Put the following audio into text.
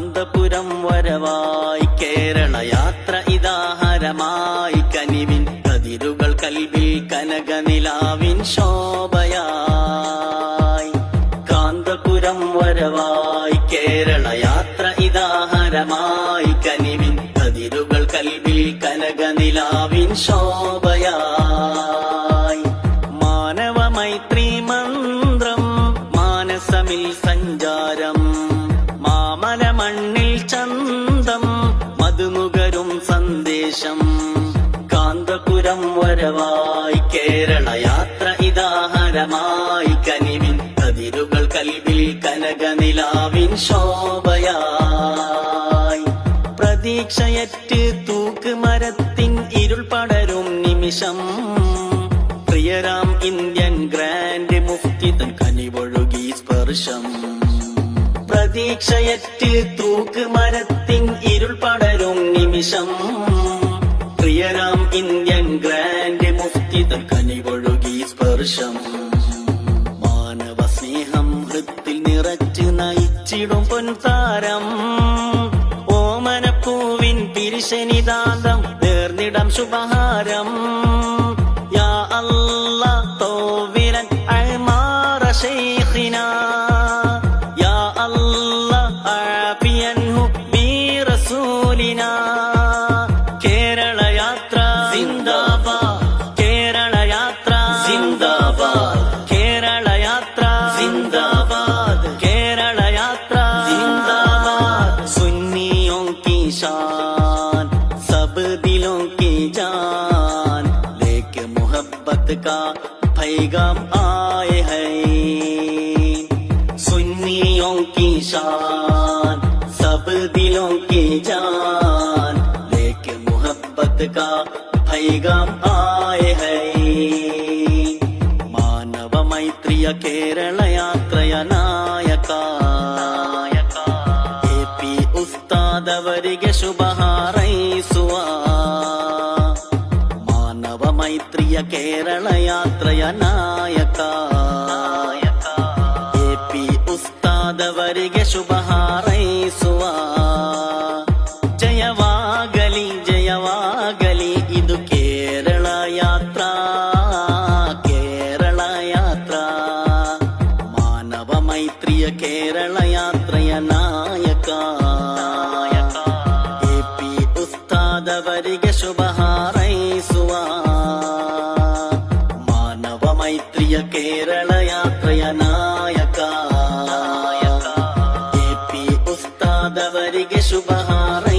കാന്തപുരം വരവായി കേരള യാത്ര ഇതാഹരമായി കനിവിൻ കതിരുകൾ കൽവിൽ കനകനിലാവിൻ ശോഭയായി. കാന്തപുരം വരവായി കേരള യാത്ര ഇതാഹരമായി കനിവിൻ കതിരുകൾ കൽവിൽ കനകനിലാവിൻ ശോഭയായി. മാനവ മൈത്രി മന്ത്രം മാനസമിൽ സഞ്ചാരം മാമല മണ്ണിൽ ചന്തം മധുനുകരും സന്ദേശം. കാന്തപുരം വരവായി കേരള യാത്ര ഇതാഹരമായി കനിവിൻ കതിരുകൾ കൽവിൽ കനകനിലാവിൻ ശോഭയായി. പ്രതീക്ഷയറ്റ് തൂക്ക് മരത്തിൻ ഇരുൾ പടരും നിമിഷം പ്രിയരാം ഇന്ത്യൻ ഗ്രാൻഡ് മുഫ്തി തൻ കനിവൊഴുകി സ്പർശം. പ്രതീക്ഷയറ്റ് തൂക്ക് മരത്തിൻ ഇരുൾ പടരും നിമിഷം പ്രിയരാം ഇന്ത്യൻ ഗ്രാൻഡ് മുഫ്തി തൻ കനിവൊഴുകി സ്പർശം. മാനവ സ്നേഹം ഹൃത്തിൽ നിറച്ച് നയിച്ചിടും പൊൻതാരം ഓമനപ്പൂവിൻ പിരിശനിദാന്തം നേർന്നിടം ശുഭഹാരം. യാ അല്ലാഹ് തൗവിലൻ അഅ്മാറ ശൈഖിനാ യാ അല്ലാഹ് ആഫിയൻഹു ബി റസൂലിനാ. കേരള യാത്ര സിന്ദാബാദ്, കേരള യാത്ര സിന്ദാബാദ്, കേരള യാത്ര സിന്ദാബാദ്, കേരള യാത്ര സിന്ദാബാദ്. സുന്നിयों की शान सब दिलों की जान लेके मोहब्बत का पैगाम आए हैं. सुन्नियों की शान सब दिलों की जान लेके मोहब्बत का पैगाम आए हैं. ಮಾನವ ಮೈತ್ರಿಯ ಕೇರಳ ಯಾತ್ರೆಯ ನಾಯಕ ಎಪಿ ಉಸ್ತಾದ್ ಅವರಿಗೆ ಶುಭ ಹಾರೈಸುವ. ಮಾನವ ಮೈತ್ರಿಯ ಕೇರಳ ಯಾತ್ರೆಯ ನಾಯಕ ಎಪಿ ಉಸ್ತಾದ್ ಅವರಿಗೆ ಶುಭ ಹಾರೈಸುವ. ಜಯವಾಗಲಿ ಜಯವಾಗಲಿ ಇದು ಕೇರಳ ಯಾತ್ರಾ, ಕೇರಳ ಯಾತ್ರಾ. ಮಾನವ ಮೈತ್ರಿಯ ಕೇರಳ ಯಾತ್ರೆಯ ನಾಯಕ ಎಪಿ ಉಸ್ತಾದ್ ಅವರಿಗೆ ಶುಭ ಹಾರೈಸುವ. ಮಾನವ ಮೈತ್ರಿಯ ಕೇರಳ ಯಾತ್ರೆಯ ನಾಯಕ ಎಪಿ ಉಸ್ತಾದ್ ಅವರಿಗೆ ಶುಭ ಹಾರೈಸುವ.